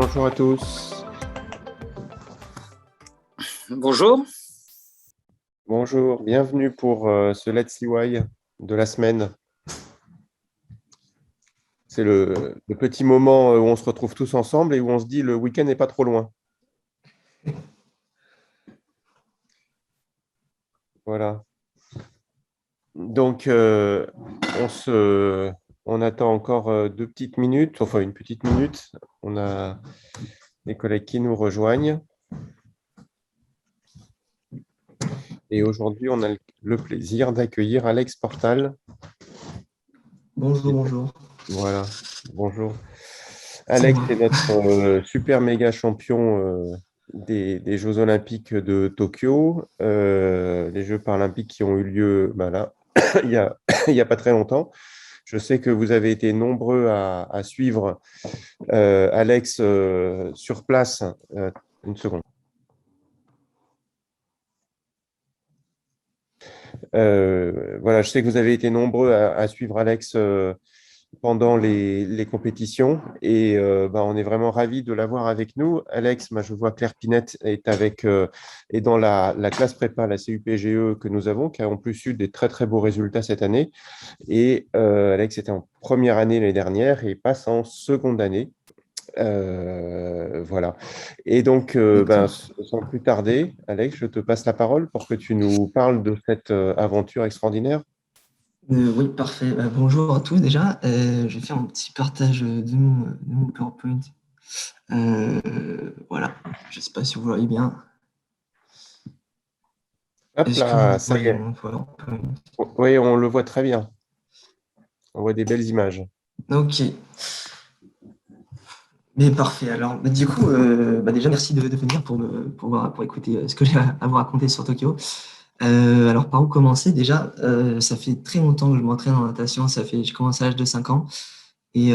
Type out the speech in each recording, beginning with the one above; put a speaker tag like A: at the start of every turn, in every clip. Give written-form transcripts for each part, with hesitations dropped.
A: Bonjour à tous.
B: Bonjour.
A: Bonjour, bienvenue pour ce Let's See Why de la semaine. C'est le petit moment où on se retrouve tous ensemble et où on se dit le week-end n'est pas trop loin. Voilà. Donc, on attend encore 2 petites minutes, enfin une petite minute. On a des collègues qui nous rejoignent. Et aujourd'hui, on a le plaisir d'accueillir Alex Portal.
C: Bonjour.
A: Voilà, bonjour. Alex est notre super méga champion des Jeux Olympiques de Tokyo, les Jeux paralympiques qui ont eu lieu là, il y a pas très longtemps. Je sais que vous avez été nombreux à suivre Alex sur place. Une seconde. Voilà, je sais que vous avez été nombreux à suivre Alex pendant les compétitions et on est vraiment ravis de l'avoir avec nous. Alex, je vois Claire Pinette est dans la classe prépa, la CUPGE que nous avons, qui a en plus eu des très très beaux résultats cette année. Et Alex était en première année l'année dernière et passe en seconde année. Voilà. Et donc, sans plus tarder, Alex, je te passe la parole pour que tu nous parles de cette aventure extraordinaire.
C: Oui, parfait. Bonjour à tous déjà. Je vais faire un petit partage de mon PowerPoint. Voilà. Je ne sais pas si vous voyez bien.
A: Hop
C: Est-ce que
A: là,
C: vous
A: ça y
C: voyez
A: est.
C: mon PowerPoint?
A: Oui, on le voit très bien. On voit des belles images.
C: Ok. Mais parfait. Alors, du coup, déjà, merci de venir pour écouter ce que j'ai à vous raconter sur Tokyo. Alors, par où commencer? Déjà, ça fait très longtemps que je m'entraîne en natation. J'ai commencé à l'âge de 5 ans. Et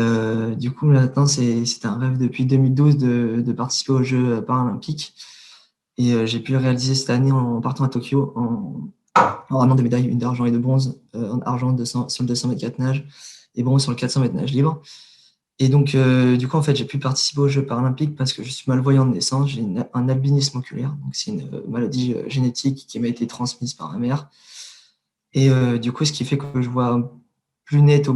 C: du coup, maintenant, c'était un rêve depuis 2012 de participer aux Jeux paralympiques. Et j'ai pu le réaliser cette année en partant à Tokyo en ramenant des médailles, une d'argent et de bronze, en argent sur le 200 mètres 4 nage et bronze sur le 400 mètres nage libre. Et donc, du coup, en fait, j'ai pu participer aux Jeux paralympiques parce que je suis malvoyant de naissance. J'ai un albinisme oculaire. Donc, c'est une maladie génétique qui m'a été transmise par ma mère. Et du coup, ce qui fait que je vois plus net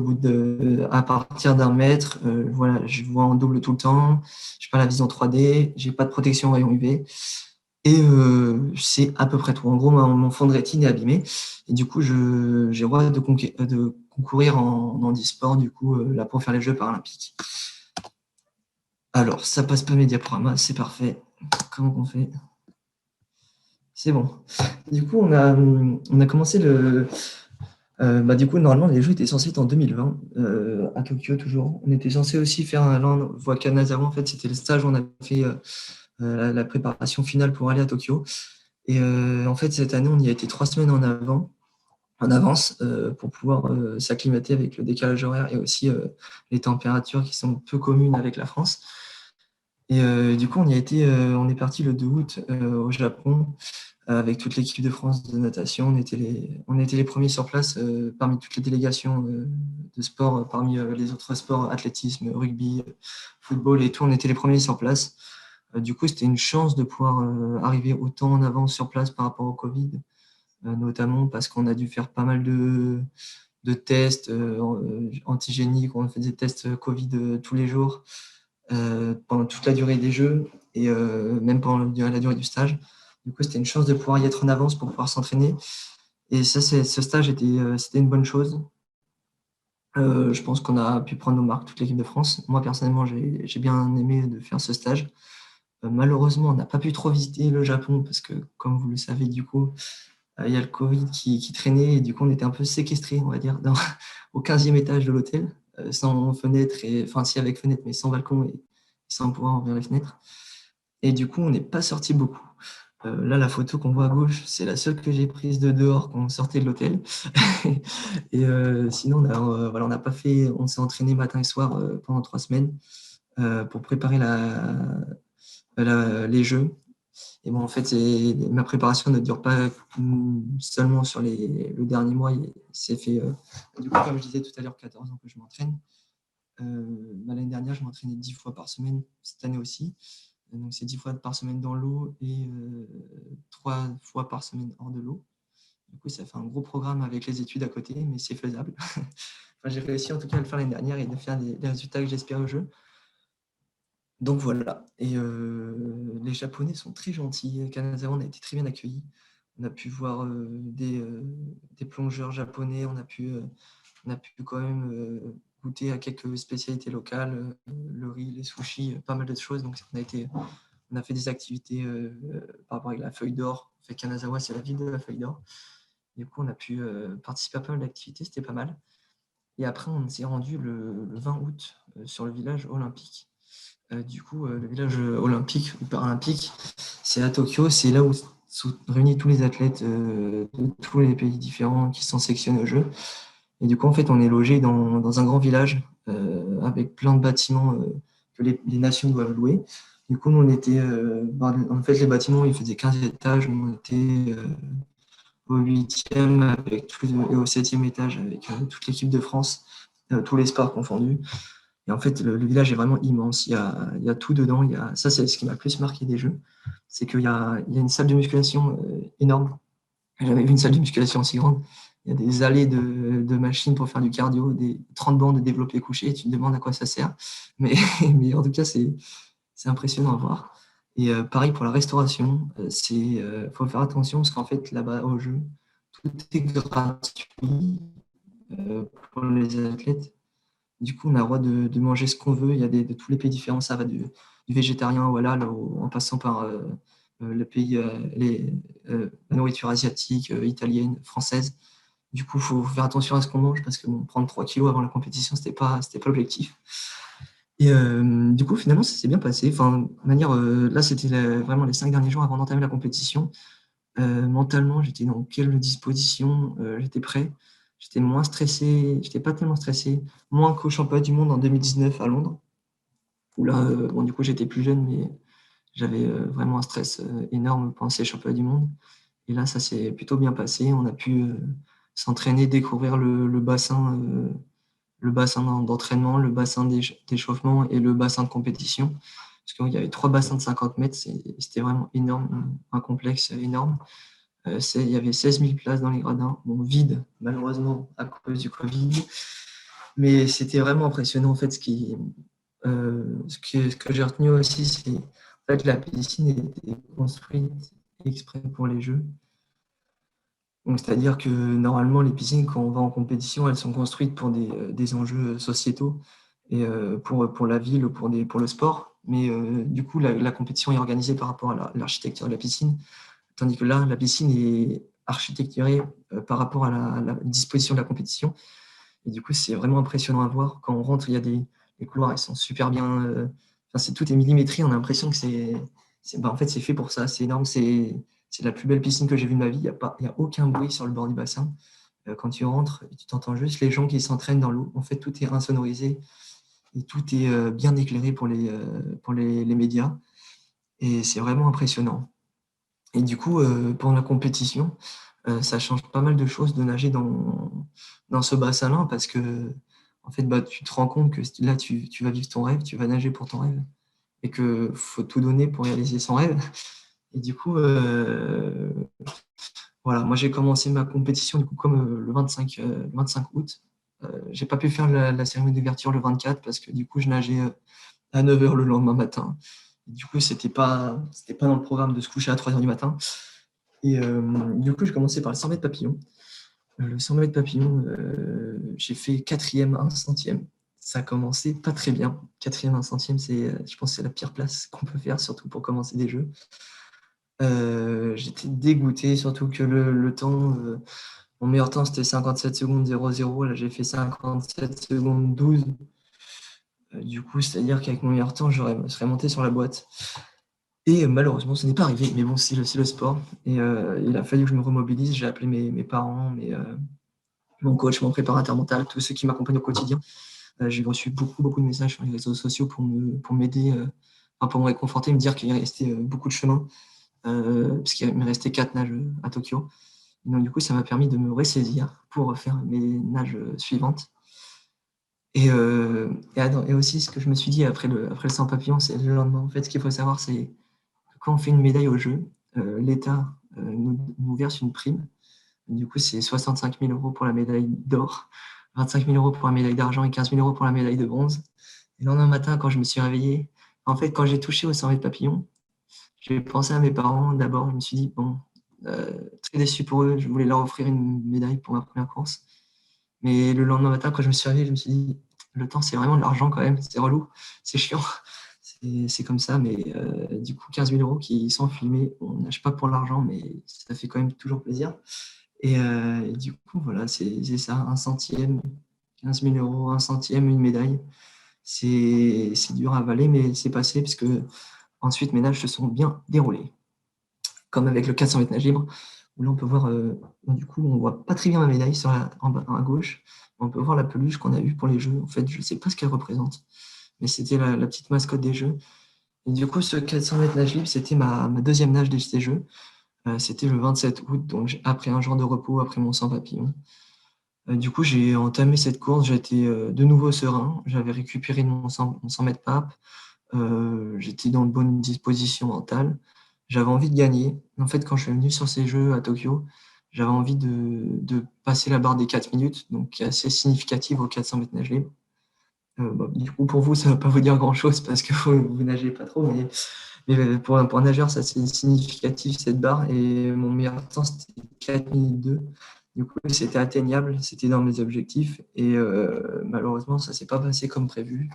C: à partir d'un mètre. Voilà, je vois en double tout le temps. Je n'ai pas la vision 3D. J'ai pas de protection rayon UV. Et c'est à peu près tout. En gros, mon fond de rétine est abîmé. Et du coup, j'ai le droit de concourir en handisport, du coup, là, pour faire les Jeux paralympiques. Alors, ça passe pas mes diaporamas, c'est parfait. Comment on fait? C'est bon. Du coup, on a commencé du coup, normalement, les Jeux étaient censés être en 2020, à Tokyo toujours. On était censé aussi faire un land voie Kanazawa. En fait, c'était le stage où on a fait la préparation finale pour aller à Tokyo. Et en fait, cette année, on y a été 3 semaines en avance pour pouvoir s'acclimater avec le décalage horaire et aussi les températures qui sont peu communes avec la France. Et du coup, on est parti le 2 août au Japon avec toute l'équipe de France de natation. On était les premiers sur place parmi toutes les délégations de sport, parmi les autres sports, athlétisme, rugby, football et tout. On était les premiers sur place. Du coup, c'était une chance de pouvoir arriver autant en avance sur place par rapport au Covid, notamment parce qu'on a dû faire pas mal de tests antigéniques. On fait des tests Covid tous les jours pendant toute la durée des Jeux et même pendant la durée du stage. Du coup, c'était une chance de pouvoir y être en avance pour pouvoir s'entraîner. Et ça, ce stage, c'était une bonne chose. Je pense qu'on a pu prendre nos marques, toute l'équipe de France. Moi, personnellement, j'ai bien aimé de faire ce stage. Malheureusement, on n'a pas pu trop visiter le Japon parce que, comme vous le savez, du coup, il y a le Covid qui traînait et du coup, on était un peu séquestrés, on va dire, au 15e étage de l'hôtel, sans fenêtre, enfin, si avec fenêtre, mais sans balcon et sans pouvoir ouvrir les fenêtres. Et du coup, on n'est pas sorti beaucoup. Là, la photo qu'on voit à gauche, c'est la seule que j'ai prise de dehors quand on sortait de l'hôtel. Et sinon, on n'a pas fait, on s'est entraîné matin et soir pendant 3 semaines pour préparer les Jeux. Et bon, en fait, ma préparation ne dure pas seulement sur le dernier mois. C'est fait, du coup, comme je disais tout à l'heure, 14 ans que je m'entraîne. L'année dernière, je m'entraînais 10 fois par semaine, cette année aussi. Donc, c'est 10 fois par semaine dans l'eau et 3 fois par semaine hors de l'eau. Du coup, ça fait un gros programme avec les études à côté, mais c'est faisable. Enfin, j'ai réussi en tout cas à le faire l'année dernière et de faire les résultats que j'espérais au jeu. Donc voilà. Et les Japonais sont très gentils. Kanazawa, on a été très bien accueillis. On a pu voir des plongeurs japonais. On a pu quand même goûter à quelques spécialités locales, le riz, les sushis, pas mal de choses. Donc on a fait des activités par rapport à la feuille d'or. En fait, Kanazawa, c'est la ville de la feuille d'or. Du coup, on a pu participer à pas mal d'activités, c'était pas mal. Et après, on s'est rendu le 20 août sur le village olympique. Du coup, le village olympique ou paralympique, c'est à Tokyo. C'est là où sont réunis tous les athlètes de tous les pays différents qui sont sélectionnés au jeu. Et du coup, en fait, on est logé dans un grand village avec plein de bâtiments que les nations doivent louer. Du coup, nous, on était, en fait, les bâtiments, ils faisaient 15 étages. On était au 8e et au 7e étage avec toute l'équipe de France, tous les sports confondus. Et en fait, le village est vraiment immense. Il y a tout dedans. Ça, c'est ce qui m'a le plus marqué des jeux. C'est qu'il y a une salle de musculation énorme. J'ai jamais vu une salle de musculation aussi grande. Il y a des allées de machines pour faire du cardio, des 30 bancs de développé couché. Tu te demandes à quoi ça sert. Mais, mais en tout cas, c'est impressionnant à voir. Et pareil pour la restauration. Faut faire attention parce qu'en fait, là-bas, au jeu, tout est gratuit pour les athlètes. Du coup, on a le droit de manger ce qu'on veut. Il y a de tous les pays différents. Ça va du végétarien au halal en passant par le pays, la nourriture asiatique, italienne, française. Du coup, il faut faire attention à ce qu'on mange parce que bon, prendre 3 kilos avant la compétition, c'était pas l'objectif. Et du coup, finalement, ça s'est bien passé. Enfin, de manière, là, c'était vraiment les 5 derniers jours avant d'entamer la compétition. Mentalement, j'étais dans quelle disposition, j'étais prêt. J'étais moins stressé, j'étais pas tellement stressé, moins qu'au championnat du monde en 2019 à Londres, où là, bon, du coup, j'étais plus jeune, mais j'avais vraiment un stress énorme pendant ces championnats du monde. Et là, ça s'est plutôt bien passé. On a pu s'entraîner, découvrir le bassin d'entraînement, le bassin d'échauffement et le bassin de compétition. Parce qu'il y avait 3 bassins de 50 mètres, c'était vraiment énorme, un complexe énorme. Il y avait 16 000 places dans les gradins, bon, vide malheureusement à cause du Covid, mais c'était vraiment impressionnant en fait. Ce que j'ai retenu aussi, c'est en fait la piscine était construite exprès pour les Jeux. Donc, c'est-à-dire que normalement les piscines quand on va en compétition, elles sont construites pour des enjeux sociétaux et pour la ville ou pour le sport. Mais du coup, la compétition est organisée par rapport à l'architecture de la piscine. Tandis que là, la piscine est architecturée par rapport à la disposition de la compétition. Et du coup, c'est vraiment impressionnant à voir. Quand on rentre, les couloirs, ils sont super bien. Tout est millimétré. On a l'impression que en fait, c'est fait pour ça. C'est énorme. C'est la plus belle piscine que j'ai vue de ma vie. Il y a aucun bruit sur le bord du bassin. Quand tu rentres, tu t'entends juste les gens qui s'entraînent dans l'eau. En fait, tout est insonorisé et tout est bien éclairé pour les médias. Et c'est vraiment impressionnant. Et du coup, pendant la compétition, ça change pas mal de choses de nager dans ce bassin-là parce que en fait, bah, tu te rends compte que là, tu vas vivre ton rêve, tu vas nager pour ton rêve et qu'il faut tout donner pour réaliser son rêve. Et du coup, voilà, moi j'ai commencé ma compétition du coup comme le 25 août. J'ai pas pu faire la cérémonie d'ouverture le 24 parce que du coup, je nageais à 9 h le lendemain matin. Et du coup, c'était pas dans le programme de se coucher à 3 h du matin. Et du coup, j'ai commencé par le 100 mètres papillon. Le 100 mètres papillon, j'ai fait 4e, 1 centième. Ça a commencé pas très bien. 4e, 1 centième, je pense que c'est la pire place qu'on peut faire, surtout pour commencer des jeux. J'étais dégoûté, surtout que le temps, mon meilleur temps, c'était 57 secondes 00. Là, j'ai fait 57 secondes 12. Du coup, c'est-à-dire qu'avec mon meilleur temps, je serais monté sur la boîte. Et malheureusement, ce n'est pas arrivé. Mais bon, c'est le sport. Et il a fallu que je me remobilise. J'ai appelé mes parents, mon coach, mon préparateur mental, tous ceux qui m'accompagnent au quotidien. J'ai reçu beaucoup, beaucoup de messages sur les réseaux sociaux pour m'aider, pour me réconforter, me dire qu'il restait beaucoup de chemin, parce qu'il me restait 4 nages à Tokyo. Et donc, du coup, ça m'a permis de me ressaisir pour faire mes nages suivantes. Et aussi, ce que je me suis dit après le sans papillon, c'est le lendemain. En fait, ce qu'il faut savoir, c'est que quand on fait une médaille au jeu, l'État nous verse une prime. Du coup, c'est 65 000 euros pour la médaille d'or, 25 000 euros pour la médaille d'argent et 15 000 euros pour la médaille de bronze. Et le lendemain matin, quand je me suis réveillé, en fait, quand j'ai touché au 100 mètres papillon, j'ai pensé à mes parents d'abord. Je me suis dit, bon, très déçu pour eux, je voulais leur offrir une médaille pour ma première course. Mais le lendemain matin, quand je me suis réveillé, je me suis dit, le temps, c'est vraiment de l'argent quand même, c'est relou, c'est chiant, c'est comme ça. Mais du coup, 15 000 euros qui sont filmés, on nage pas pour l'argent, mais ça fait quand même toujours plaisir. Et du coup, voilà, c'est ça, un centième, 15 000 euros, un centième, une médaille. C'est dur à avaler, mais c'est passé parce que ensuite mes nages se sont bien déroulés. Comme avec le 400 mètres nage libre, où là on peut voir, du coup, on voit pas très bien ma médaille en bas à gauche. On peut voir la peluche qu'on a eue pour les Jeux. En fait, je sais pas ce qu'elle représente, mais c'était la petite mascotte des Jeux. Et du coup, ce 400 mètres nage libre, c'était ma deuxième nage de ces Jeux. C'était le 27 août, donc après un jour de repos, après mon 100 papillon. Du coup, j'ai entamé cette course, j'étais de nouveau serein, j'avais récupéré mon 100 mètres pape, j'étais dans de bonnes dispositions mentales, j'avais envie de gagner. En fait, quand je suis venu sur ces Jeux à Tokyo, j'avais envie de passer la barre des 4 minutes, donc qui est assez significative au 400 mètres nage libre. Du coup, pour vous, ça ne va pas vous dire grand-chose parce que vous nagez pas trop, mais pour un nageur, ça c'est significatif cette barre. Et mon meilleur temps, c'était 4 minutes 2. Du coup, c'était atteignable, c'était dans mes objectifs. Et malheureusement, ça ne s'est pas passé comme prévu.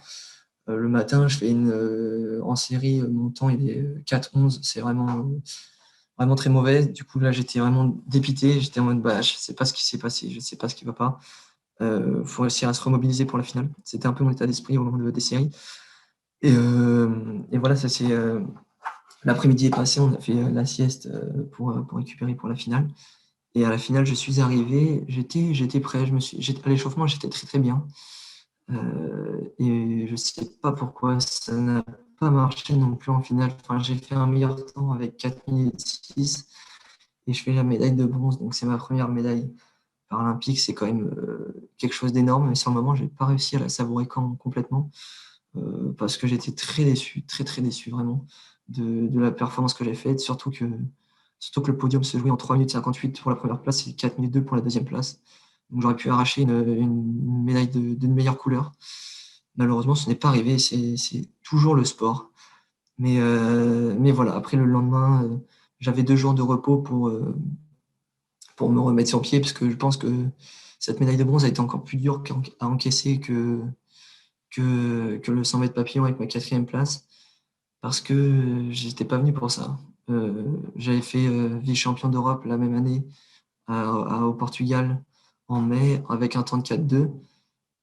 C: Le matin, je fais en série, mon temps il est 4,11. C'est vraiment très mauvais. Du coup, là, j'étais vraiment dépité. J'étais en mode, bah, je ne sais pas ce qui s'est passé, je ne sais pas ce qui ne va pas. Faut réussir à se remobiliser pour la finale. C'était un peu mon état d'esprit au moment des séries. Et voilà, ça c'est. L'après-midi est passé, on a fait la sieste pour récupérer pour la finale. Et à la finale, je suis arrivé, j'étais prêt, à l'échauffement, j'étais très très bien. Et je ne sais pas pourquoi ça n'a pas marché non plus en finale. Enfin, j'ai fait un meilleur temps avec 4 minutes 6 et je fais la médaille de bronze. Donc c'est ma première médaille paralympique, c'est quand même quelque chose d'énorme. Mais sur le moment, je n'ai pas réussi à la savourer complètement parce que j'étais très déçu, très très déçu vraiment de la performance que j'ai faite, surtout que le podium se jouait en 3 minutes 58 pour la première place et 4 minutes 2 pour la deuxième place. Donc j'aurais pu arracher une médaille d'une meilleure couleur. Malheureusement, ce n'est pas arrivé, c'est toujours le sport. Mais voilà, après le lendemain, j'avais 2 jours de repos pour me remettre sur pied, parce que je pense que cette médaille de bronze a été encore plus dure à encaisser que le 100 mètres papillon avec ma 4e place, parce que j'étais pas venu pour ça. J'avais fait vice-champion d'Europe la même année au Portugal en mai avec un temps de 4,2.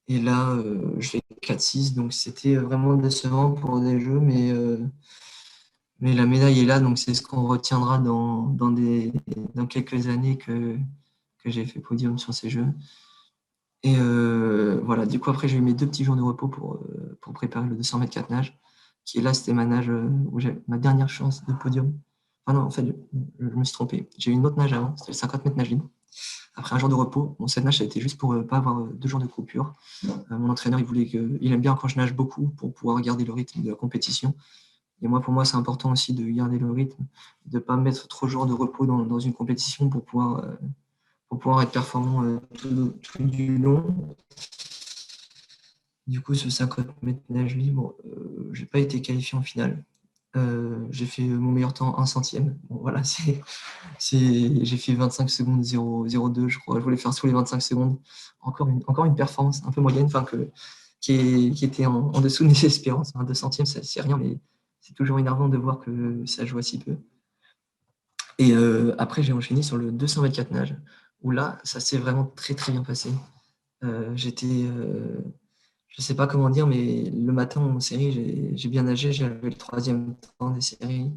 C: Et là, je fais 4,6. Donc c'était vraiment décevant pour des Jeux, mais la médaille est là. Donc c'est ce qu'on retiendra dans quelques années que j'ai fait podium sur ces Jeux. Et voilà, du coup, après, j'ai eu mes 2 petits jours de repos pour préparer le 200 mètres 4 nage, qui est là, c'était ma nage où j'ai ma dernière chance de podium. Enfin non, en fait, je me suis trompé. J'ai eu une autre nage avant, c'était le 50 mètres nage libre. Après un jour de repos, bon, cette nage, ça a été juste pour ne pas avoir 2 jours de coupure. Mon entraîneur, il aime bien quand je nage beaucoup pour pouvoir garder le rythme de la compétition. Et moi, pour moi, c'est important aussi de garder le rythme, de ne pas mettre trop de jours de repos dans une compétition pour pouvoir être performant tout du long. Du coup, ce 50 mètres nage libre, je n'ai pas été qualifié en finale. J'ai fait mon meilleur temps 1 centième. Bon, voilà, j'ai fait 25 secondes 0,02, je crois. Je voulais faire sous les 25 secondes. Encore une performance un peu moyenne, qui était en dessous de mes espérances. Un 2 centièmes, c'est rien, mais c'est toujours énervant de voir que ça joue à si peu. Et après, j'ai enchaîné sur le 200 mètres 4 nage, où là, ça s'est vraiment très très bien passé. Je ne sais pas comment dire, mais le matin en série, j'ai bien nagé, j'avais le 3e temps des séries.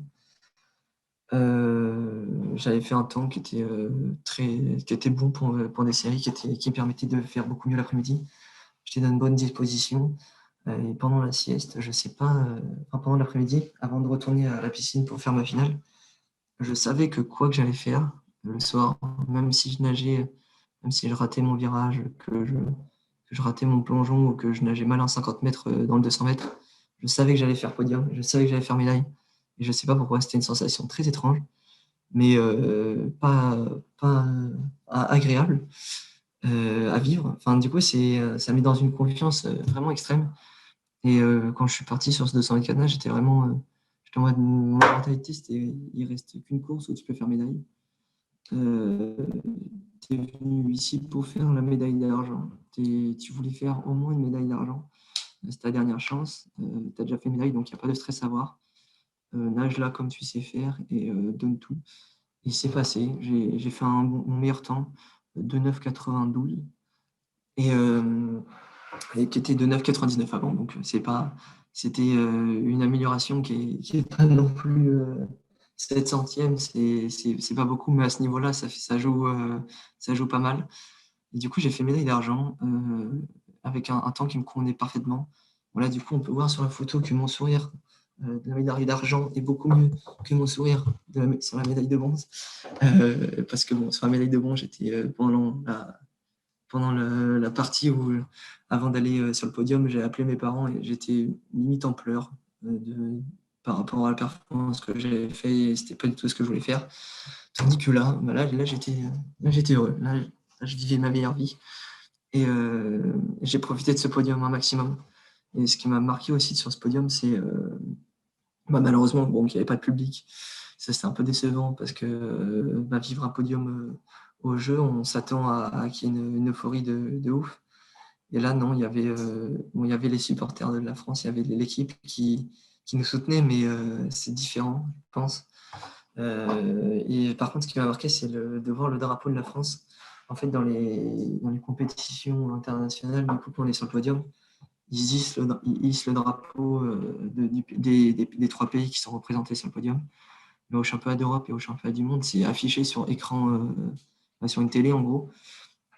C: J'avais fait un temps qui était bon pour des séries, qui me permettait de faire beaucoup mieux l'après-midi. J'étais dans une bonne disposition. Et pendant la sieste, je sais pas, pendant l'après-midi, avant de retourner à la piscine pour faire ma finale, je savais que quoi que j'allais faire le soir, même si je nageais, même si je ratais mon virage, que je ratais mon plongeon ou que je nageais mal en 50 mètres dans le 200 mètres, je savais que j'allais faire podium, je savais que j'allais faire médaille. Et je ne sais pas pourquoi, c'était une sensation très étrange, mais pas agréable à vivre. Enfin, du coup, ça met dans une confiance vraiment extrême. Et quand je suis parti sur ce 200 mètres cadenas, j'étais en mode, mon mentalité, c'était il reste qu'une course où tu peux faire médaille. Tu es venu ici pour faire la médaille d'argent. Tu voulais faire au moins une médaille d'argent. C'est ta dernière chance. Tu as déjà fait une médaille, donc il n'y a pas de stress à avoir. Nage là comme tu sais faire et donne tout. Et c'est passé. J'ai fait mon meilleur temps de 9,92 et, et qui était de 9,99 avant. Donc c'était une amélioration qui est pas non plus 7 centièmes. C'est pas beaucoup, mais à ce niveau-là, ça joue pas mal. Et du coup, j'ai fait médaille d'argent avec un temps qui me convenait parfaitement. Voilà, du coup, on peut voir sur la photo que mon sourire de la médaille d'argent est beaucoup mieux que mon sourire sur la médaille de bronze. Parce que bon, sur la médaille de bronze, j'étais pendant la partie où, avant d'aller sur le podium, j'ai appelé mes parents et j'étais limite en pleurs par rapport à la performance que j'avais fait et c'était pas du tout ce que je voulais faire. Tandis que là j'étais heureux. Là, je vivais ma meilleure vie et j'ai profité de ce podium un maximum. Et ce qui m'a marqué aussi sur ce podium, c'est malheureusement qu'il n'y avait pas de public. Ça, c'était un peu décevant parce que vivre un podium au jeu, on s'attend à qu'il y ait une euphorie de ouf. Et là, non, il y avait les supporters de la France, il y avait l'équipe qui nous soutenait, mais c'est différent, je pense. Et par contre, ce qui m'a marqué, c'est de voir le drapeau de la France. En fait, dans les compétitions internationales, du coup, quand on est sur le podium, ils hissent le drapeau des 3 pays qui sont représentés sur le podium. Mais au championnat d'Europe et au championnat du monde, c'est affiché sur écran, sur une télé en gros.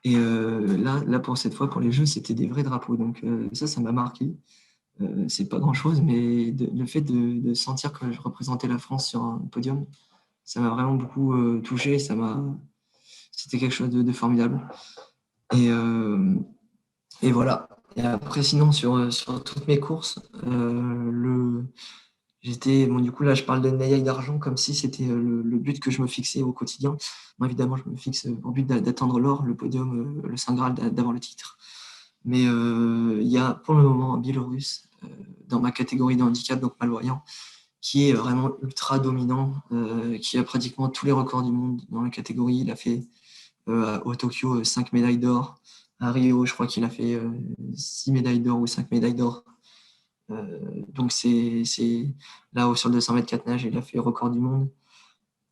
C: Et là, pour cette fois, pour les Jeux, c'était des vrais drapeaux. Donc ça m'a marqué. C'est pas grand-chose, mais le fait de sentir que je représentais la France sur un podium, ça m'a vraiment beaucoup touché. C'était quelque chose de formidable. Et voilà. Et après, sinon, sur toutes mes courses, du coup, là, je parle de médaille d'argent comme si c'était le but que je me fixais au quotidien. Moi, évidemment, je me fixe pour but d'atteindre l'or, le podium, le Saint Graal, d'avoir le titre. Mais il y a pour le moment un Biélorusse dans ma catégorie de handicap, donc malvoyant, qui est vraiment ultra dominant, qui a pratiquement tous les records du monde dans la catégorie. Il a fait au Tokyo 5 médailles d'or. À Rio, je crois qu'il a fait 6 médailles d'or ou 5 médailles d'or. Donc là sur le 200 mètres 4 nages, il a fait record du monde.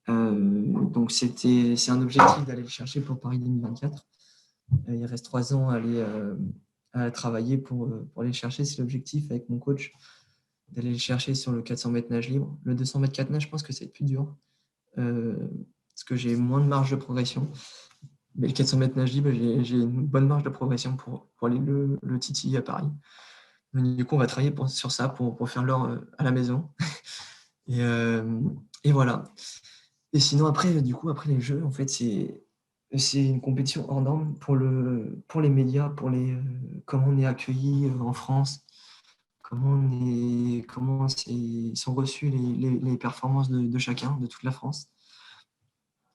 C: Donc c'est un objectif d'aller le chercher pour Paris 2024. Il reste 3 ans à travailler pour aller le chercher. C'est l'objectif avec mon coach d'aller le chercher sur le 400 mètres nage libre. Le 200 mètres 4 nage, je pense que c'est plus dur parce que j'ai moins de marge de progression. Mais le 400 mètres nage libre, j'ai une bonne marge de progression pour aller le titiller à Paris. Donc, du coup, on va travailler sur ça pour faire l'or à la maison. Et voilà. Et sinon, après les Jeux, en fait, c'est une compétition hors norme pour les médias, comment on est accueilli en France, comment sont reçues les performances de chacun, de toute la France.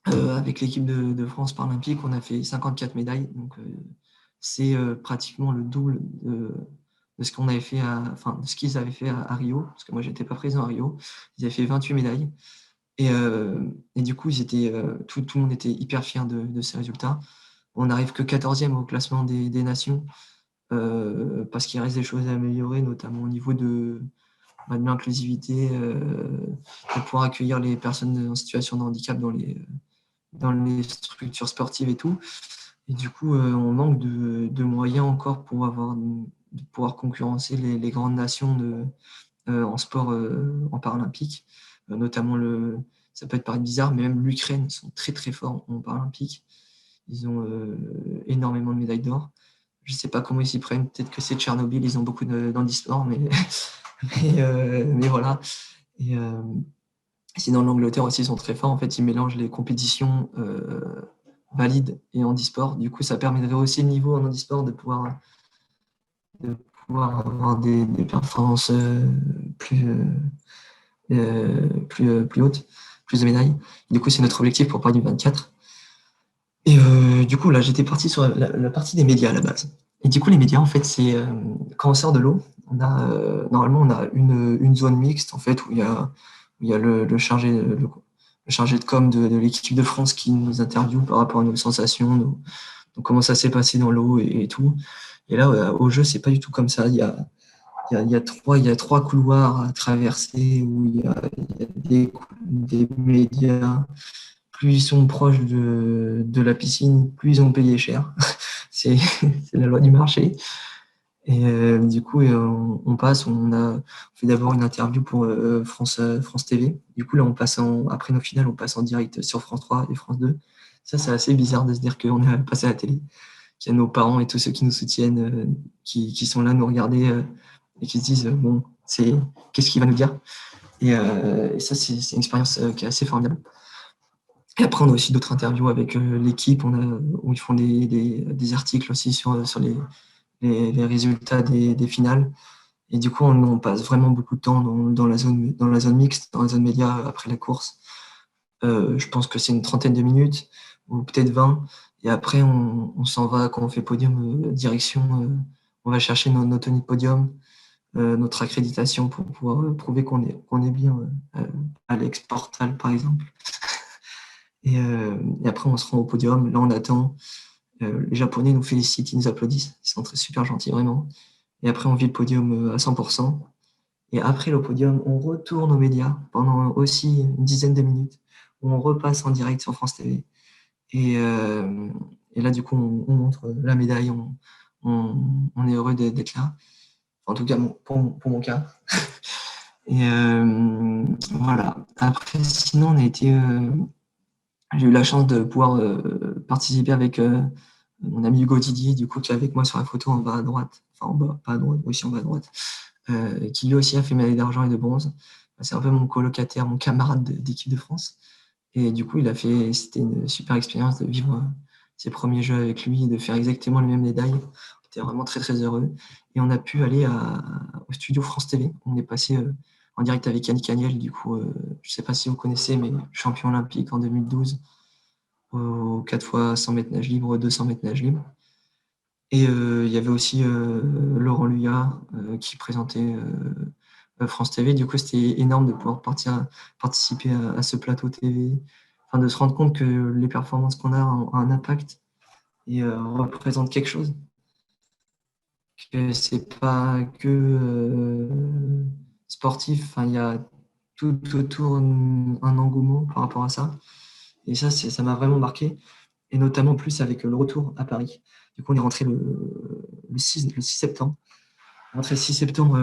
C: Avec l'équipe de France paralympique, on a fait 54 médailles, donc c'est pratiquement le double de ce qu'on avait fait, de ce qu'ils avaient fait à Rio, parce que moi j'étais pas présent à Rio. Ils avaient fait 28 médailles. Et du coup, tout le monde était hyper fier de ces résultats. On n'arrive que 14e au classement des nations, parce qu'il reste des choses à améliorer, notamment au niveau de l'inclusivité, de pouvoir accueillir les personnes en situation de handicap dans les structures sportives et tout. Et du coup, on manque de moyens encore pour de pouvoir concurrencer les grandes nations en sport en paralympique, notamment ça peut paraître bizarre, mais même l'Ukraine sont très très forts en paralympique. Ils ont énormément de médailles d'or. Je ne sais pas comment ils s'y prennent. Peut-être que c'est Tchernobyl, ils ont beaucoup d'handisport, mais voilà. Et sinon, l'Angleterre aussi, ils sont très forts. En fait, ils mélangent les compétitions valides et handisport. Du coup, ça permet de rehausser le niveau en handisport, de pouvoir de pouvoir avoir des performances plus, plus hautes, plus de médailles. Du coup, c'est notre objectif pour Paris 2024. Et du coup, là, j'étais parti sur la partie des médias à la base. Et du coup, les médias, en fait, c'est quand on sort de l'eau, normalement, on a une zone mixte, en fait, où il y a le chargé de com de l'équipe de France qui nous interviewe par rapport à nos sensations, donc comment ça s'est passé dans l'eau et tout. Et là, au jeu, c'est pas du tout comme ça. Il y a trois couloirs à traverser où il y a des médias. Plus ils sont proches de la piscine, plus ils ont payé cher. C'est la loi du marché. Et du coup, on fait d'abord une interview pour France TV. Du coup, là, après nos finales, on passe en direct sur France 3 et France 2. Ça, c'est assez bizarre de se dire qu'on est passé à la télé, qu'il y a nos parents et tous ceux qui nous soutiennent, qui sont là nous regarder et qui se disent, bon, qu'est-ce qu'il va nous dire? Et ça, c'est une expérience qui est assez formidable. Et après, on a aussi d'autres interviews avec l'équipe, où ils font des articles aussi sur les résultats des finales. Et du coup, on passe vraiment beaucoup de temps dans la zone mixte, dans la zone média après la course. Je pense que c'est une trentaine de minutes, ou peut-être 20. Et après, on s'en va, quand on fait podium, direction, on va chercher nos tenues de podium, notre accréditation pour pouvoir prouver qu'on est bien à l'ex-Portal, par exemple. Et après, on se rend au podium. Là, on attend. Les Japonais nous félicitent, ils nous applaudissent. Ils sont super gentils, vraiment. Et après, on vit le podium à 100%. Et après le podium, on retourne aux médias pendant aussi une dizaine de minutes, où on repasse en direct sur France TV. Et là, du coup, on montre la médaille. On est heureux d'être là. En tout cas, pour mon cas. Et voilà. Après, sinon, j'ai eu la chance de pouvoir participer avec mon ami Hugo Didier, du coup, qui est avec moi sur la photo en bas à droite. Enfin, en bas, pas à droite, aussi en bas à droite. Qui lui aussi a fait médaille d'argent et de bronze. C'est un peu mon colocataire, mon camarade d'équipe de France. Et du coup, c'était une super expérience de vivre ses premiers jeux avec lui, de faire exactement les mêmes médailles. On était vraiment très, très heureux. Et on a pu aller au studio France TV. On est passé en direct avec Yannick Agnel, du coup, je ne sais pas si vous connaissez, mais champion olympique en 2012, aux 4 fois 100 mètres nage libre, 200 mètres nage libre. Et il y avait aussi Laurent Luyat qui présentait France TV. Du coup, c'était énorme de pouvoir participer à ce plateau TV, enfin, de se rendre compte que les performances qu'on a ont un impact et représentent quelque chose. Que c'est pas que sportif, enfin, il y a tout autour un engouement par rapport à ça. Et ça m'a vraiment marqué, et notamment plus avec le retour à Paris. Du coup, on est rentré le 6 septembre. Rentré le 6 septembre,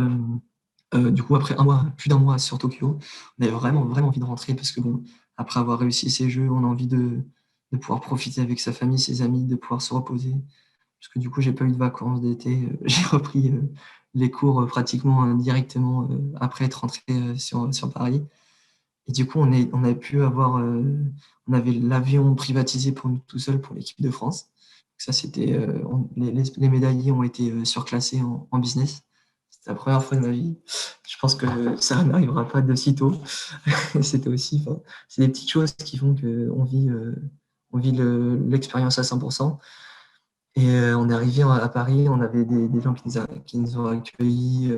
C: du coup, après plus d'un mois sur Tokyo, on avait vraiment, vraiment envie de rentrer parce que, bon, après avoir réussi ces jeux, on a envie de pouvoir profiter avec sa famille, ses amis, de pouvoir se reposer. Parce que du coup, j'ai pas eu de vacances d'été. J'ai repris les cours pratiquement directement après être rentré sur Paris. Et du coup, on a pu avoir, on avait l'avion privatisé pour nous tout seul pour l'équipe de France. Ça, c'était, les médaillés ont été surclassés en business. C'était la première fois de ma vie. Je pense que ça n'arrivera pas de sitôt. C'était aussi, c'est des petites choses qui font qu'on vit l'expérience à 100%. Et on est arrivé à Paris, on avait des gens qui nous ont accueillis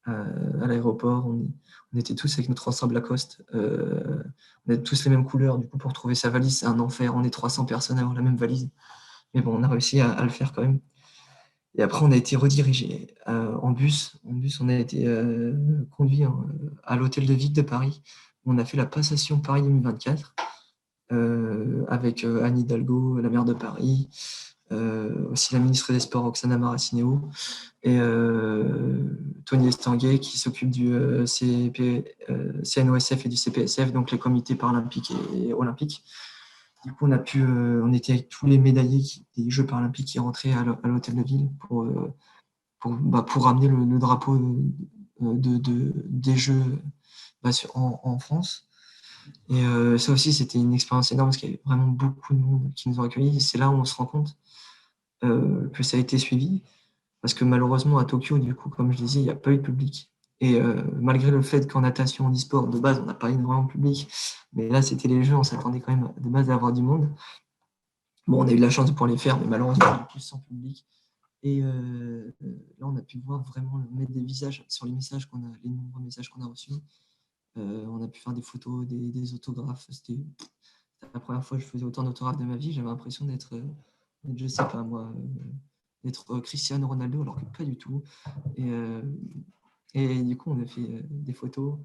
C: à l'aéroport. On était tous avec notre ensemble Lacoste. On avait tous les mêmes couleurs. Du coup, pour trouver sa valise, c'est un enfer. On est 300 personnes à avoir la même valise. Mais bon, on a réussi à le faire quand même. Et après, on a été redirigé en bus. En bus, on a été conduit à l'hôtel de ville de Paris. On a fait la passation Paris 2024 avec Anne Hidalgo, la maire de Paris, aussi la ministre des Sports, Roxana Maracineau, et Tony Estanguet qui s'occupe du CNOSF et du CPSF, donc les comités paralympiques et olympiques. Du coup, on était avec tous les médaillés des Jeux paralympiques qui rentraient à l'hôtel de ville pour ramener le drapeau des Jeux en France. Et ça aussi, c'était une expérience énorme parce qu'il y avait vraiment beaucoup de monde qui nous ont accueillis. Et c'est là où on se rend compte que ça a été suivi. parce que malheureusement, à Tokyo, du coup, comme je disais, il n'y a pas eu de public. Et malgré le fait qu'en natation, en e-sport, de base, on n'a pas énormément de public, mais là, c'était les Jeux, on s'attendait quand même de base à avoir du monde. Bon, on a eu de la chance de pouvoir les faire, mais malheureusement, on est plus sans public. Et là, on a pu voir vraiment mettre des visages sur les messages les nombreux messages qu'on a reçus. On a pu faire des photos, des autographes. C'était la première fois que je faisais autant d'autographes de ma vie. J'avais l'impression d'être, je sais pas moi, d'être Cristiano Ronaldo, alors que pas du tout. Et du coup, on a fait des photos.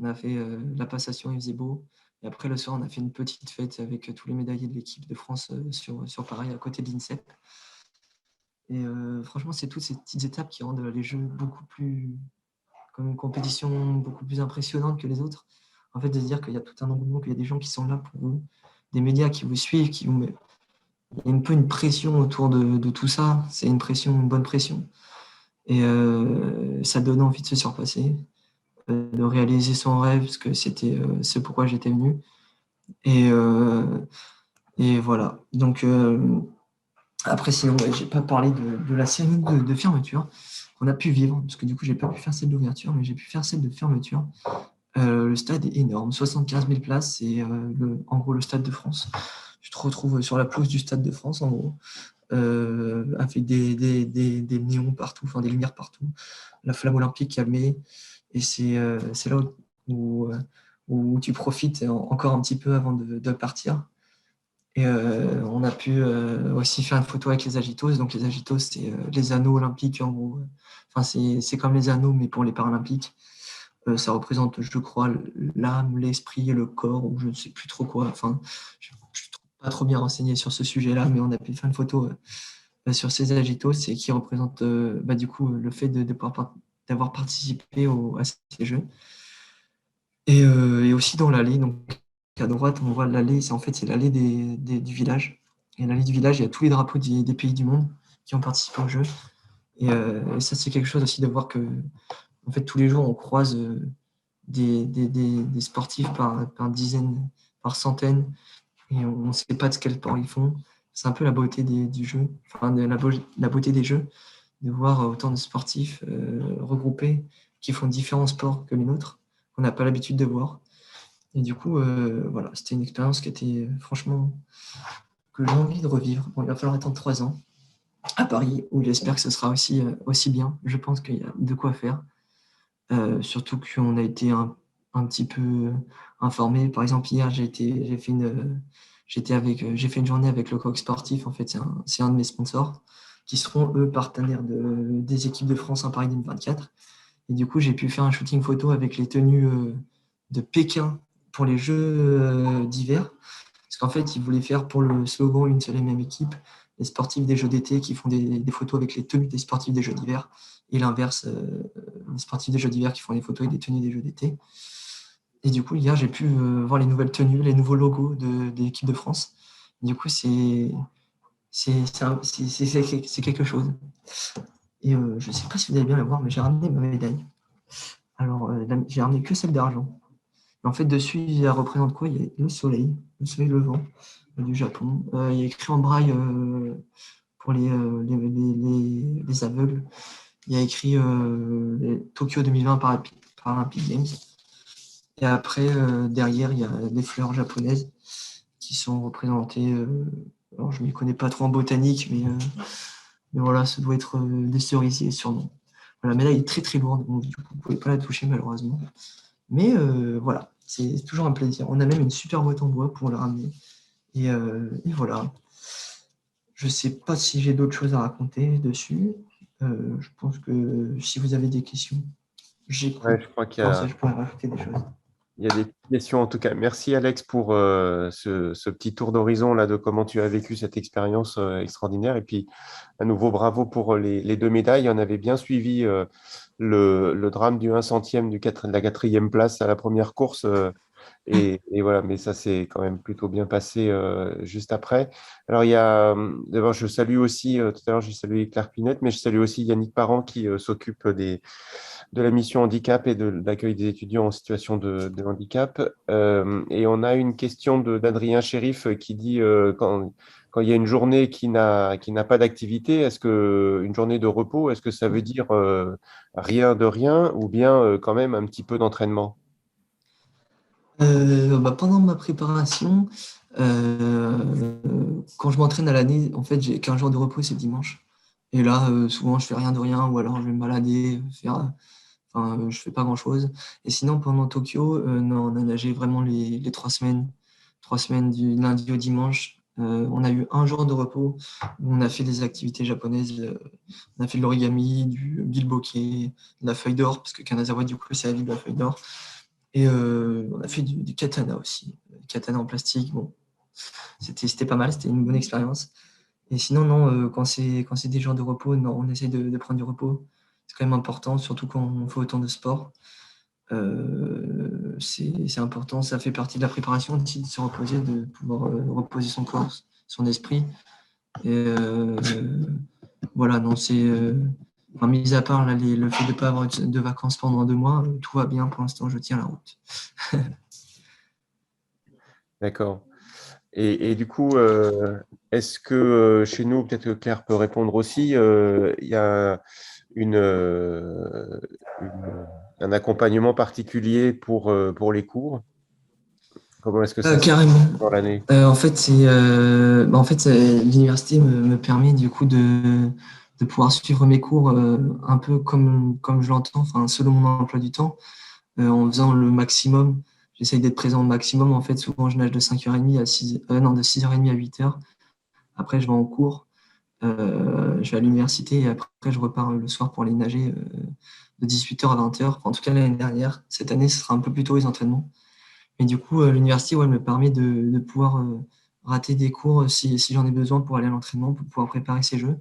C: On a fait la passation, il faisait beau. Et après, le soir, on a fait une petite fête avec tous les médaillés de l'équipe de France sur Paris, à côté de l'INSEP. Et franchement, c'est toutes ces petites étapes qui rendent les Jeux beaucoup plus, comme une compétition beaucoup plus impressionnante que les autres. En fait, de se dire qu'il y a tout un engouement, qu'il y a des gens qui sont là pour vous, des médias qui vous suivent, qui vous... Il y a un peu une pression autour de tout ça. C'est une pression, une bonne pression. Et ça donne envie de se surpasser, de réaliser son rêve, parce que c'était ce pourquoi j'étais venu. Et, et voilà. Donc, après, sinon, ouais, j'ai pas parlé de la cérémonie de fermeture qu'on a pu vivre, parce que du coup, j'ai pas pu faire celle d'ouverture, mais j'ai pu faire celle de fermeture. Le stade est énorme, 75 000 places, c'est en gros le Stade de France. Tu te retrouves sur la pelouse du Stade de France, en gros, avec des néons partout, enfin des lumières partout, la flamme olympique calmée, et c'est là où tu profites encore un petit peu avant de partir. Et on a pu aussi faire une photo avec les agitos. Donc les agitos, c'est les anneaux olympiques, en gros. Enfin, c'est comme les anneaux, mais pour les Paralympiques. Ça représente, je crois, l'âme, l'esprit et le corps, ou je ne sais plus trop quoi. Enfin, je ne suis pas trop bien renseigné sur ce sujet-là, mais on a pu faire une photo sur ces agitos et qui représente du coup le fait d'avoir participé à ces Jeux. Et aussi dans l'allée, donc à droite, on voit l'allée, c'est l'allée du village. Et l'allée du village, il y a tous les drapeaux des pays du monde qui ont participé au jeu. Et ça, c'est quelque chose aussi de voir que, en fait, tous les jours, on croise des sportifs par dizaines, par centaines, et on ne sait pas de quel sport ils font. C'est un peu la beauté du jeu, enfin, la beauté des jeux, de voir autant de sportifs regroupés qui font différents sports que les nôtres, qu'on n'a pas l'habitude de voir. Et du coup, voilà, c'était une expérience qui était franchement que j'ai envie de revivre. Bon, il va falloir attendre 3 ans à Paris, où j'espère que ce sera aussi bien. Je pense qu'il y a de quoi faire. Surtout qu'on a été un petit peu informé. Par exemple, hier, j'ai fait une journée avec le Coq Sportif. En fait, c'est un de mes sponsors qui seront, eux, partenaires des équipes de France en Paris 2024. Et du coup, j'ai pu faire un shooting photo avec les tenues de Pékin pour les Jeux d'hiver. Parce qu'en fait, ils voulaient faire pour le slogan une seule et même équipe, les sportifs des Jeux d'été qui font des photos avec les tenues des sportifs des Jeux d'hiver, et l'inverse, les sportifs des Jeux d'hiver qui font des photos avec des tenues des Jeux d'été. Et du coup, hier, j'ai pu voir les nouvelles tenues, les nouveaux logos de l'équipe de France. Du coup, c'est quelque chose. Et je ne sais pas si vous allez bien la voir, mais j'ai ramené ma médaille. Alors, j'ai ramené que celle d'argent. En fait, dessus, il représente quoi? Il y a le soleil levant du Japon. Il y a écrit en braille pour les aveugles. Il y a écrit Tokyo 2020 Paralympic Games. Et après, derrière, il y a les fleurs japonaises qui sont représentées. Alors, je ne m'y connais pas trop en botanique, mais voilà, ça doit être des cerisiers sûrement. Voilà, mais là, il est très très lourde, donc du coup, vous ne pouvez pas la toucher malheureusement. Mais voilà, c'est toujours un plaisir. On a même une super boîte en bois pour le ramener. Et voilà. Je ne sais pas si j'ai d'autres choses à raconter dessus. Je pense que si vous avez des questions,
A: Ouais,
C: j'écoute.
A: je crois qu'il y
C: Comme ça,
A: a,
C: je pourrais rajouter des choses.
A: il y a des questions en tout cas. Merci Alex pour ce petit tour d'horizon là de comment tu as vécu cette expérience extraordinaire. Et puis à nouveau bravo pour les deux médailles. On avait bien suivi le drame du 1 centième de la quatrième place à la première course. Et voilà, mais ça s'est quand même plutôt bien passé juste après. Alors, d'abord, je salue aussi, tout à l'heure, j'ai salué Claire Pinette, mais je salue aussi Yannick Parent qui s'occupe de la mission handicap et de l'accueil des étudiants en situation de handicap. Et on a une question d'Adrien Chérif qui dit quand il y a une journée qui n'a pas d'activité, est-ce que une journée de repos, est-ce que ça veut dire rien de rien ou bien quand même un petit peu d'entraînement?
C: Pendant ma préparation, quand je m'entraîne à l'année, en fait, j'ai qu'un jour de repos, c'est le dimanche. Et là, souvent, je fais rien de rien, ou alors je vais me balader, je fais pas grand-chose. Et sinon, pendant Tokyo, non, on a nagé vraiment les 3 semaines, 3 semaines du lundi au dimanche. On a eu un jour de repos où on a fait des activités japonaises. On a fait de l'origami, du bilboquet, de la feuille d'or, parce que Kanazawa, du coup, c'est la ville de la feuille d'or. Et on a fait du katana aussi. Katana en plastique, bon, c'était pas mal, c'était une bonne expérience. Et sinon, non, quand c'est des jours de repos, non, on essaie de prendre du repos. C'est quand même important, surtout quand on fait autant de sport. C'est important, ça fait partie de la préparation aussi de se reposer, de pouvoir reposer son corps, son esprit. Et voilà, non, mis à part là, le fait de ne pas avoir de vacances pendant 2 mois, tout va bien pour l'instant, je tiens la route.
A: D'accord. Et du coup, est-ce que chez nous, peut-être que Claire peut répondre aussi, il y a une- un accompagnement particulier pour les cours? Comment est-ce que ça se passe
C: Carrément.
A: dans l'année?
C: L'université me permet du coup de pouvoir suivre mes cours un peu comme je l'entends, enfin, selon mon emploi du temps, en faisant le maximum. J'essaye d'être présent au maximum. En fait, souvent, je nage de 5h30 à 6, non, de 6h30 à 8h. Après, je vais en cours, je vais à l'université et après, je repars le soir pour aller nager de 18h à 20h. Enfin, en tout cas, l'année dernière. Cette année, ce sera un peu plus tôt les entraînements. Mais du coup, l'université ouais, me permet de pouvoir rater des cours si j'en ai besoin pour aller à l'entraînement, pour pouvoir préparer ces jeux,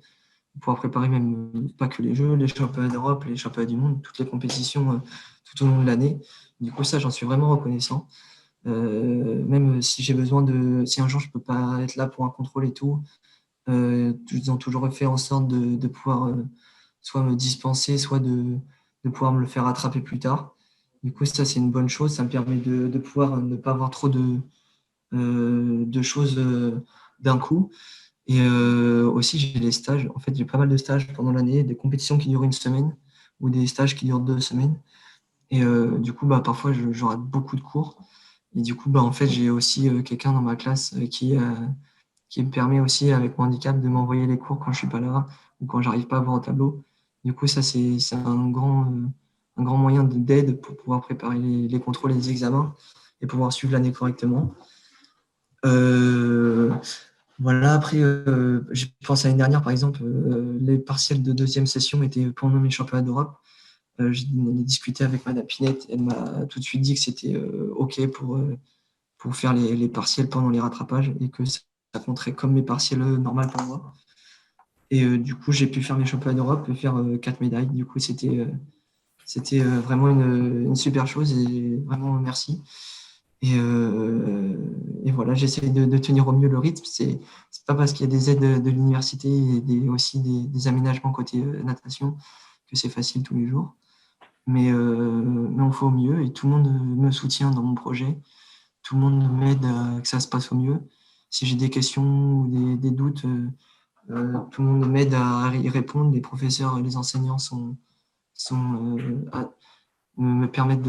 C: pour pouvoir préparer même pas que les jeux, les championnats d'Europe, les championnats du monde, toutes les compétitions tout au long de l'année. Du coup, ça, j'en suis vraiment reconnaissant. Même si j'ai besoin si un jour je peux pas être là pour un contrôle et tout, ils ont toujours fait en sorte de pouvoir soit me dispenser, soit de pouvoir me le faire rattraper plus tard. Du coup, ça, c'est une bonne chose. Ça me permet de pouvoir ne pas avoir trop de choses d'un coup. Et aussi, j'ai des stages. En fait, j'ai pas mal de stages pendant l'année, des compétitions qui durent une semaine ou des stages qui durent 2 semaines. Et du coup, parfois, je rate beaucoup de cours. Et du coup, en fait, j'ai aussi quelqu'un dans ma classe qui me permet aussi, avec mon handicap, de m'envoyer les cours quand je suis pas là ou quand j'arrive pas à voir au tableau. Du coup, ça, c'est un grand moyen d'aide pour pouvoir préparer les contrôles et les examens et pouvoir suivre l'année correctement. Euh, voilà, après, je pense à l'année dernière, par exemple, les partiels de deuxième session étaient pendant mes championnats d'Europe. J'ai discuté avec Madame Pinette, elle m'a tout de suite dit que c'était OK pour faire les partiels pendant les rattrapages et que ça compterait comme mes partiels normales pour moi. Et du coup, j'ai pu faire mes championnats d'Europe et faire 4 médailles. Du coup, c'était vraiment une super chose et vraiment merci. Et voilà, j'essaie de tenir au mieux le rythme. C'est pas parce qu'il y a des aides de l'université et aussi des aménagements côté natation que c'est facile tous les jours. Mais on fait au mieux et tout le monde me soutient dans mon projet. Tout le monde m'aide à que ça se passe au mieux. Si j'ai des questions ou des doutes, tout le monde m'aide à y répondre. Les professeurs et les enseignants me permettent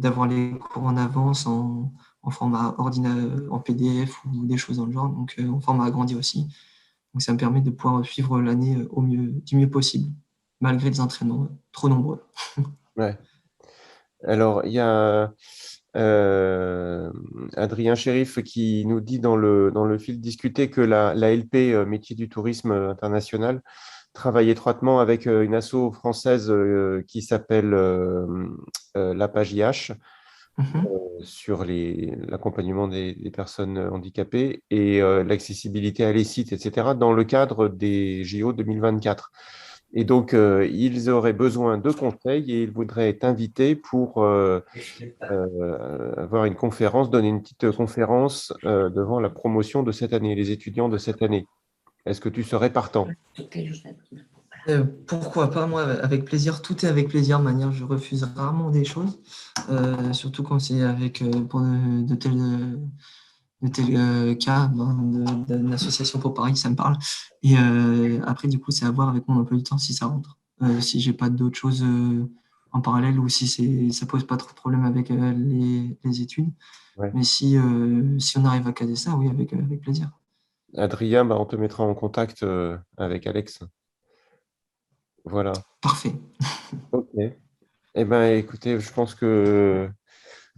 C: d'avoir les cours en avance en format en PDF ou des choses dans le genre, donc en format agrandi aussi. Donc ça me permet de pouvoir suivre l'année du mieux possible, malgré des entraînements trop nombreux.
A: Ouais. Alors, il y a Adrien Chérif qui nous dit dans le fil discuté que la LP, métier du tourisme international, travaille étroitement avec une asso française qui s'appelle la Page IH
C: Mhm.
A: sur l'accompagnement des personnes handicapées et l'accessibilité à les sites, etc., dans le cadre des JO 2024. Et donc, ils auraient besoin de conseils et ils voudraient t'inviter pour avoir une conférence, donner une petite conférence devant la promotion de cette année, les étudiants de cette année. Est-ce que tu serais partant?
C: Pourquoi pas, moi, avec plaisir. Tout est avec plaisir, de manière, je refuse rarement des choses, surtout quand c'est avec pour de tels cas d'une association pour Paris, ça me parle. Et après, du coup, c'est à voir avec mon emploi du temps si ça rentre. Si j'ai pas d'autres choses en parallèle ou si ça pose pas trop de problème avec les études.
A: Ouais.
C: Mais si on arrive à caser ça, oui, avec plaisir.
A: Adrien, bah, on te mettra en contact avec Alex. Voilà.
C: Parfait.
A: Ok. Eh ben, écoutez, je pense que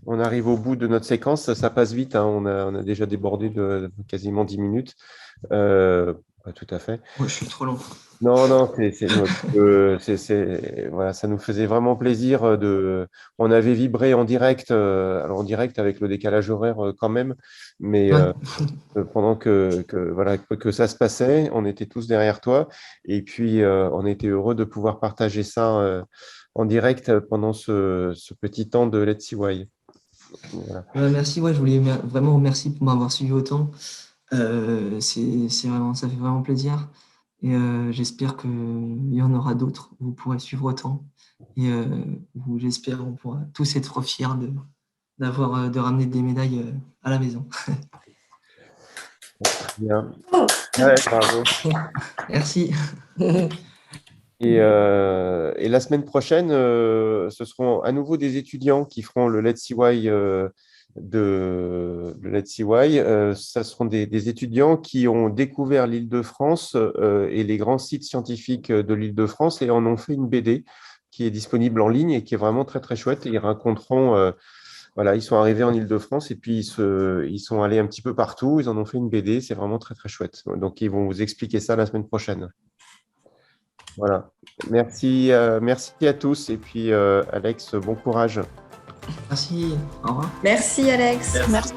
A: on arrive au bout de notre séquence. Ça passe vite, hein. On a déjà débordé de quasiment 10 minutes. Pas tout à fait.
C: Ouais, je suis trop long.
A: Non, non, voilà, ça nous faisait vraiment plaisir On avait vibré en direct, alors en direct avec le décalage horaire quand même, mais
C: Ouais.
A: pendant voilà, que ça se passait, on était tous derrière toi, et puis on était heureux de pouvoir partager ça en direct pendant ce petit temps de Let's See Why. Voilà.
C: Ouais, merci. Ouais, je voulais vraiment remercier pour m'avoir suivi autant. C'est vraiment, ça fait vraiment plaisir. Et j'espère qu'il y en aura d'autres. Vous pourrez suivre autant. Et où j'espère on pourra tous être fiers de ramener des médailles à la maison.
A: Bien. Ouais, bravo.
C: Merci.
A: Et la semaine prochaine, ce seront à nouveau des étudiants qui feront le Let's See Why le Let's See Why. Ça seront des étudiants qui ont découvert l'Île-de-France et les grands sites scientifiques de l'Île-de-France et en ont fait une BD qui est disponible en ligne et qui est vraiment très très chouette. Et ils raconteront, voilà, ils sont arrivés en Île-de-France et puis ils sont allés un petit peu partout. Ils en ont fait une BD, c'est vraiment très très chouette. Donc ils vont vous expliquer ça la semaine prochaine. Voilà. Merci, merci à tous. Et puis, Alex, bon courage.
C: Merci. Au revoir.
B: Merci Alex.
D: Merci.